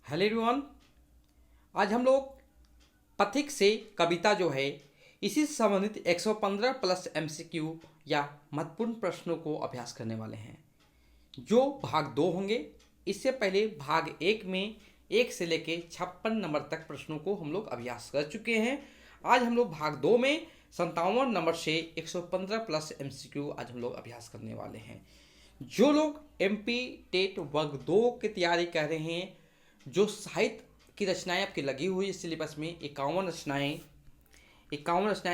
Hello everyone. आज हम लोग पथिक से कविता जो है इसी से संबंधित 115 प्लस एमसीक्यू या महत्वपूर्ण प्रश्नों को अभ्यास करने वाले हैं, जो भाग 2 होंगे। इससे पहले भाग 1 में 1 से लेके 56 नंबर तक प्रश्नों को हम लोग अभ्यास कर चुके हैं। आज हम लोग भाग 2 में 57 नंबर से 115 प्लस एमसीक्यू आज हम लोग अभ्यास करने वाले हैं। जो लोग एमपी टेट वर्ग 2 की तैयारी कर रहे हैं, जो साहित्य की रचनाएं आपकी लगी हुई सिलेबस में 51 रचनाएं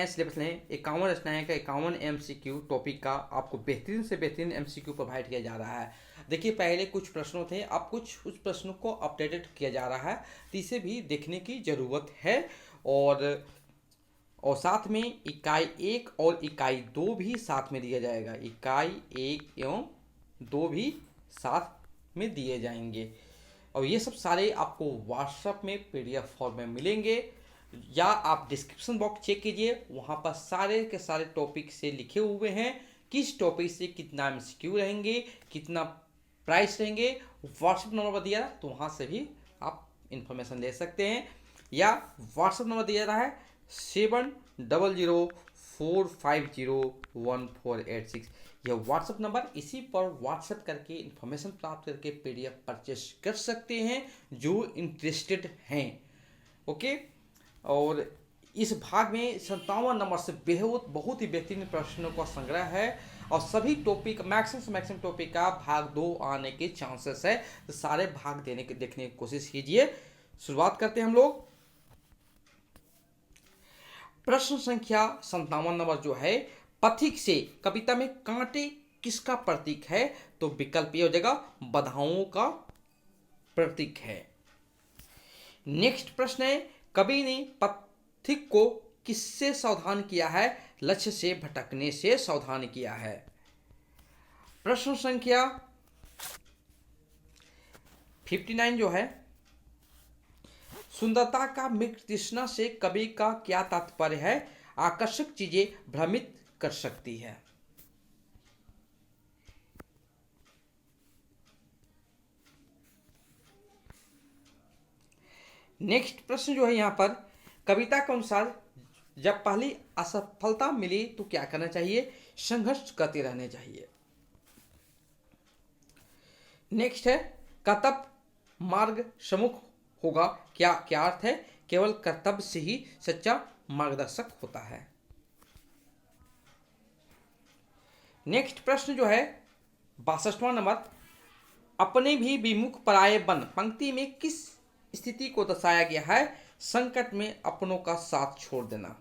सिलेबस में 51 रचनाएं का 51 एमसीक्यू टॉपिक का आपको बेहतरीन से बेहतरीन एमसीक्यू प्रोवाइड किया जा रहा है। देखिए, पहले कुछ प्रश्नों थे, अब कुछ उस प्रश्नों को अपडेटेड किया जा रहा है, तो इसे भी देखने की ज़रूरत है। और साथ में इकाई 1 और इकाई 2 भी साथ में दिया जाएगा। इकाई 1 एवं 2 भी साथ में दिए जाएंगे, और ये सब सारे आपको व्हाट्सएप में पीडीएफ फॉर्म में मिलेंगे, या आप डिस्क्रिप्शन बॉक्स चेक कीजिए, वहाँ पर सारे के सारे टॉपिक से लिखे हुए हैं किस टॉपिक से कितना एमसीक्यू रहेंगे, कितना प्राइस रहेंगे। व्हाट्सएप नंबर दिया है तो वहाँ से भी आप इंफॉर्मेशन ले सकते हैं, या व्हाट्सएप नंबर दिया रहा है 7004501486। यह व्हाट्सएप नंबर, इसी पर व्हाट्सएप करके इन्फॉर्मेशन प्राप्त करके पीडीएफ परचेस कर सकते हैं जो इंटरेस्टेड हैं। ओके। और इस भाग में 57 नंबर से बहुत ही बेहतरीन प्रश्नों का संग्रह है, और सभी टॉपिक मैक्सिमम टॉपिक का भाग 2 आने के चांसेस है, तो सारे भाग देखने की कोशिश कीजिए। शुरुआत करते हैं हम लोग। प्रश्न संख्या 57 नंबर जो है, पथिक से कविता में कांटे किसका प्रतीक है? तो विकल्प ये हो जाएगा बाधाओं का प्रतीक है। नेक्स्ट प्रश्न है, कवि ने पथिक को किससे सावधान किया है? लक्ष्य से भटकने से सावधान किया है। प्रश्न संख्या 59 जो है, सुंदरता का मृग तृष्णा से कवि का क्या तात्पर्य है? आकर्षक चीजें भ्रमित कर सकती है। नेक्स्ट प्रश्न जो है यहाँ पर, कविता के अनुसार जब पहली असफलता मिली तो क्या करना चाहिए? संघर्ष करते रहने चाहिए। नेक्स्ट है, कर्तव्य मार्ग सम्मुख होगा, क्या क्या अर्थ है? केवल कर्तव्य से ही सच्चा मार्गदर्शक होता है। नेक्स्ट प्रश्न जो है 62वां नंबर, अपने भी विमुख पराये बन पंक्ति में किस स्थिति को दर्शाया गया है? संकट में अपनों का साथ छोड़ देना।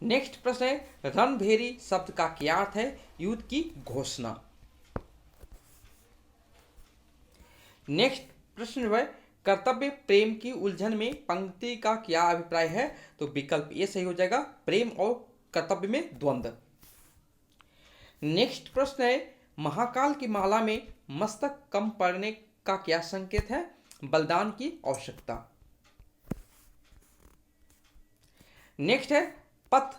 नेक्स्ट प्रश्न है, रणभेरी शब्द का क्या अर्थ है? युद्ध की घोषणा। नेक्स्ट प्रश्न जो है, कर्तव्य प्रेम की उलझन में पंक्ति का क्या अभिप्राय है? तो विकल्प ये सही हो जाएगा, प्रेम और कर्तव्य में द्वंद्व। नेक्स्ट प्रश्न है, महाकाल की माला में मस्तक कम पड़ने का क्या संकेत है? बलिदान की आवश्यकता। नेक्स्ट है, पथ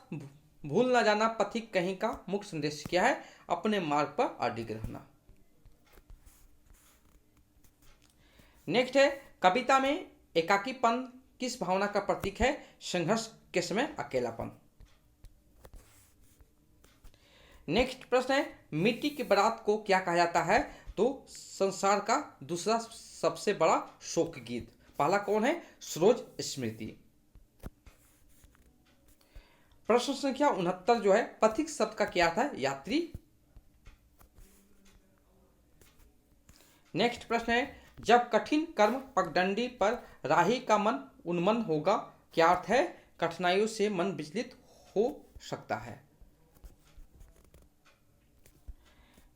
भूल न जाना पथिक कहीं का मुख्य संदेश क्या है? अपने मार्ग पर अडिग रहना। नेक्स्ट है, कविता में एकाकीपन किस भावना का प्रतीक है? संघर्ष के समय अकेलापन। नेक्स्ट प्रश्न है, मिट्टी की बारात को क्या कहा जाता है? तो संसार का दूसरा सबसे बड़ा शोक गीत। पहला कौन है? सरोज स्मृति। प्रश्न संख्या 69 जो है, पथिक शब्द का क्या था? यात्री। नेक्स्ट प्रश्न है, जब कठिन कर्म पगडंडी पर राही का मन उन्मन होगा, क्या अर्थ है? कठिनाइयों से मन विचलित हो सकता है।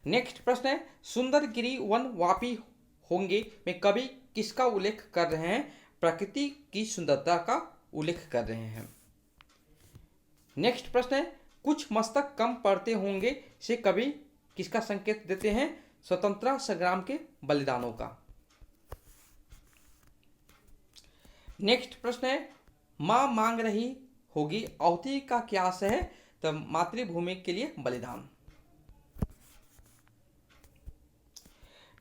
नेक्स्ट प्रश्न है, सुंदर गिरी वन वापी होंगे में कवि किसका उल्लेख कर रहे हैं? प्रकृति की सुंदरता का उल्लेख कर रहे हैं। नेक्स्ट प्रश्न है, कुछ मस्तक कम पड़ते होंगे से कवि किसका संकेत देते हैं? स्वतंत्रता संग्राम के बलिदानों का। नेक्स्ट प्रश्न है, मां मांग रही होगी आहुति का क्या आशय है? तो मातृभूमि के लिए बलिदान।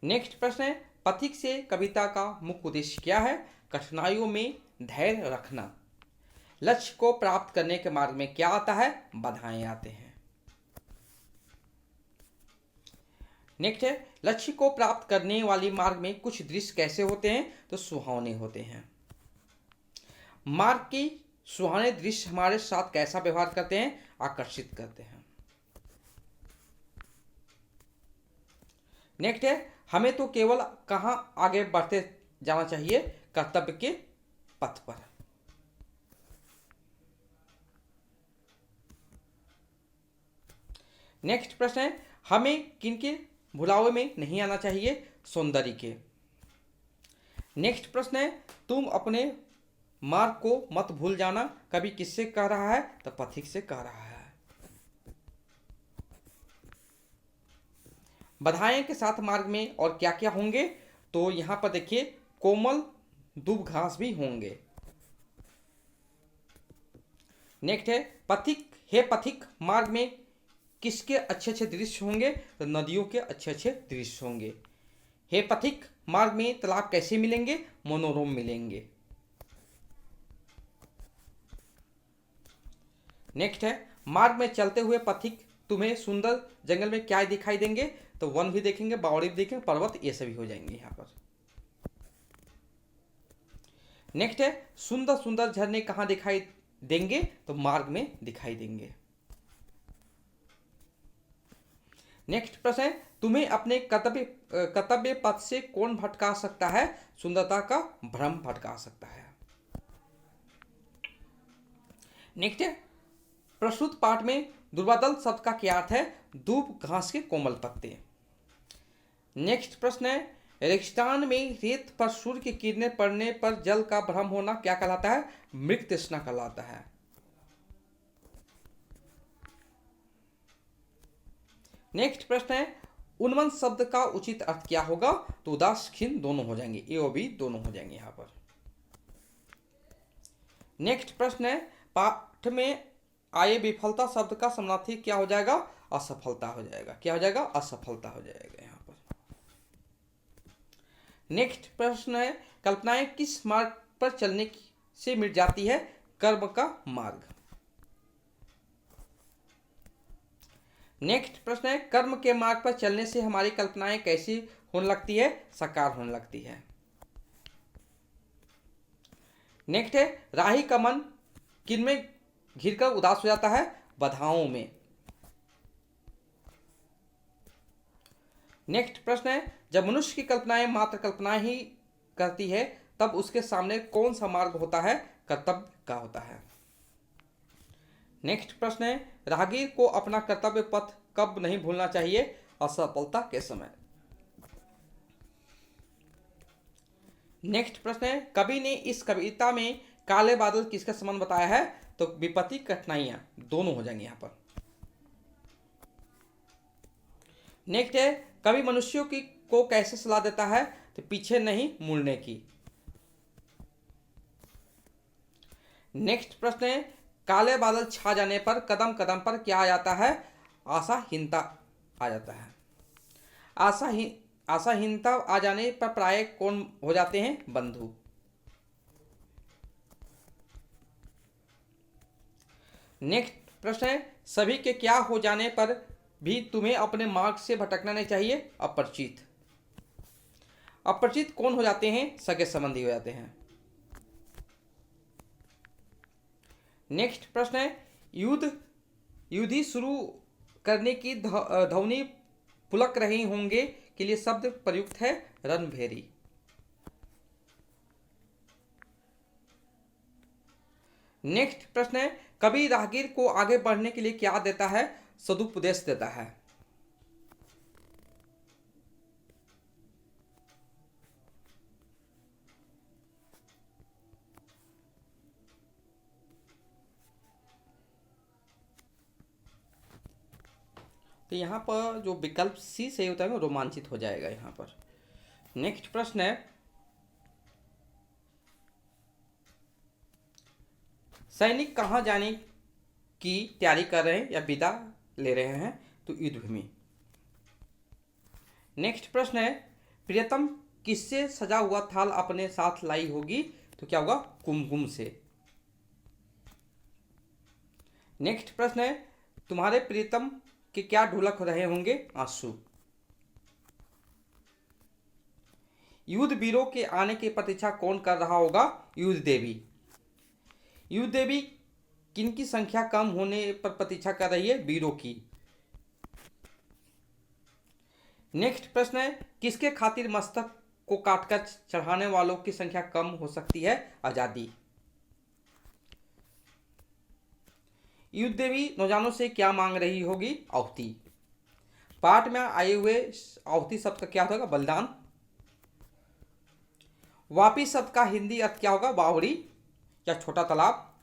नेक्स्ट प्रश्न है, पथिक से कविता का मुख्य उद्देश्य क्या है? कठिनाइयों में धैर्य रखना। लक्ष्य को प्राप्त करने के मार्ग में क्या आता है? बाधाएं आते हैं। नेक्स्ट है, लक्ष्य को प्राप्त करने वाली मार्ग में कुछ दृश्य कैसे होते हैं? तो सुहावने होते हैं। मार्ग की सुहावने दृश्य हमारे साथ कैसा व्यवहार करते हैं? आकर्षित करते हैं। नेक्स्ट है, हमें तो केवल कहाँ आगे बढ़ते जाना चाहिए? कर्तव्य के पथ पर। नेक्स्ट प्रश्न है, हमें किनके भुलावे में नहीं आना चाहिए? सौंदर्य के। नेक्स्ट प्रश्न है, तुम अपने मार्ग को मत भूल जाना, कभी किससे कह रहा है? तो पथिक से कह रहा है। बधाएं के साथ मार्ग में और क्या क्या होंगे? तो यहां पर देखिए, कोमल दूब घास भी होंगे। नेक्स्ट है, पथिक हे पथिक, मार्ग में किसके अच्छे अच्छे दृश्य होंगे? तो नदियों के अच्छे अच्छे दृश्य होंगे। हे पथिक, मार्ग में तालाब कैसे मिलेंगे? मनोरम मिलेंगे। नेक्स्ट है, मार्ग में चलते हुए पथिक तुम्हें सुंदर जंगल में क्या दिखाई देंगे? तो वन भी देखेंगे, बावड़ी भी देखेंगे, पर्वत, ये सभी हो जाएंगे यहाँ पर। नेक्स्ट है, सुंदर सुंदर झरने कहाँ दिखाई देंगे? तो मार्ग में दिखाई देंगे। नेक्स्ट प्रश्न है, तुम्हें अपने कर्तव्य पथ से कौन भटका सकता है? सुंदरता का भ्रम भटका सकता है। नेक्स्ट है, प्रस्तुत पाठ में दुर्वादल शब्द का क्या अर्थ है? दूब घास के कोमल पत्ते। नेक्स्ट प्रश्न है, रेगिस्तान में रेत पर सूर्य की किरणें पड़ने पर जल का भ्रम होना क्या कहलाता है? मृग तृष्णा कहलाता है। नेक्स्ट प्रश्न है, उन्मन शब्द का उचित अर्थ क्या होगा? तो उदास खिन्न दोनों हो जाएंगे, ए और बी दोनों हो जाएंगे यहां पर। नेक्स्ट प्रश्न है, पाठ में आए विफलता शब्द का समानार्थी क्या हो जाएगा? असफलता हो जाएगा। क्या हो जाएगा? असफलता हो जाएगा यहां पर। नेक्स्ट प्रश्न है, कल्पनाएं किस मार्ग पर चलने से मिट जाती है? कर्म का मार्ग। नेक्स्ट प्रश्न है, कर्म के मार्ग पर चलने से हमारी कल्पनाएं कैसी होने लगती है? साकार होने लगती है। नेक्स्ट है, राही का मन किनमें घिरकर उदास हो जाता है? बाधाओं में। नेक्स्ट प्रश्न है, जब मनुष्य की कल्पनाएं मात्र कल्पना ही करती है, तब उसके सामने कौन सा मार्ग होता है? कर्तव्य का होता है। नेक्स्ट प्रश्न है, राहगीर को अपना कर्तव्य पथ कब नहीं भूलना चाहिए? असफलता के समय। नेक्स्ट प्रश्न है, कवि ने इस कविता में काले बादल किसका संबंध बताया है? तो विपत्ति कठिनाइयां दोनों हो जाएंगे यहां पर। नेक्स्ट है, कवि मनुष्यों की को कैसे सलाह देता है? तो पीछे नहीं मुड़ने की। नेक्स्ट प्रश्न है, काले बादल छा जाने पर कदम कदम पर क्या आ जाता है? आशाहीनता आ जाता है। आशाहीनता आ जाने पर प्राय कौन हो जाते हैं? बंधु। नेक्स्ट प्रश्न है, सभी के क्या हो जाने पर भी तुम्हें अपने मार्ग से भटकना नहीं चाहिए? अपरिचित। अपरिचित कौन हो जाते हैं? सगे संबंधी हो जाते हैं। नेक्स्ट प्रश्न है, युद्धि शुरू करने की ध्वनि पुलक रही होंगे के लिए शब्द प्रयुक्त है? रणभेरी। नेक्स्ट प्रश्न है, कवि राहगीर को आगे बढ़ने के लिए क्या देता है? सदुपदेश देता है। तो यहाँ पर जो विकल्प सी सही होता है वो रोमांचित हो जाएगा यहाँ पर। नेक्स्ट प्रश्न है, सैनिक कहाँ जाने की तैयारी कर रहे हैं या विदा ले रहे हैं? तो युद्ध भूमि। नेक्स्ट प्रश्न है, प्रियतम किससे सजा हुआ थाल अपने साथ लाई होगी? तो क्या होगा? कुमकुम से। नेक्स्ट प्रश्न है, तुम्हारे प्रियतम के क्या ढुलक रहे होंगे? आंसू। युद्ध वीरों के आने की प्रतीक्षा कौन कर रहा होगा? युद्ध देवी। युद्ध देवी किनकी संख्या कम होने पर प्रतीक्षा कर रही है? वीरों की। नेक्स्ट प्रश्न है, किसके खातिर मस्तक को काटकर चढ़ाने वालों की संख्या कम हो सकती है? आजादी। युद्ध देवी नौजवानों से क्या मांग रही होगी? आहुति। पाठ में आए हुए आहुति शब्द का क्या होगा? बलिदान। वापी शब्द का हिंदी अर्थ क्या होगा? बावड़ी या छोटा तालाब।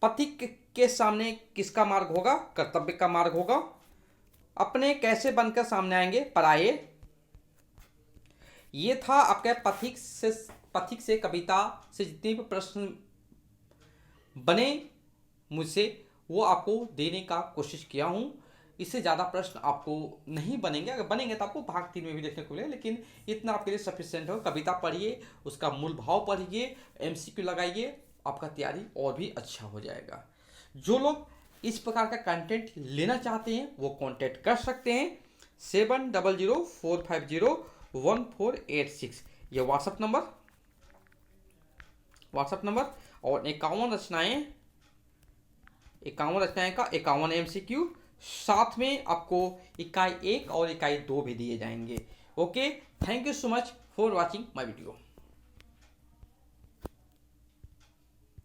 पथिक के सामने किसका मार्ग होगा? कर्तव्य का मार्ग होगा। अपने कैसे बनकर सामने आएंगे? पराये। ये था आपके पथिक से कविता से जितने भी प्रश्न बने मुझसे, वो आपको देने का कोशिश किया हूँ। इससे ज़्यादा प्रश्न आपको नहीं बनेंगे, अगर बनेंगे तो आपको भाग 3 में भी देखने को मिलेगा, लेकिन इतना आपके लिए सफिशिएंट हो। कविता पढ़िए, उसका मूल भाव पढ़िए, MCQ लगाइए, आपका तैयारी और भी अच्छा हो जाएगा। जो लोग इस प्रकार का कंटेंट लेना चाहते हैं वो कांटेक्ट कर सकते हैं 7004501486, ये व्हाट्सएप नंबर। और 51 रचनाएं का 51 MCQ, साथ में आपको इकाई 1 और इकाई 2 भी दिए जाएंगे। Okay, thank you so much for watching my video.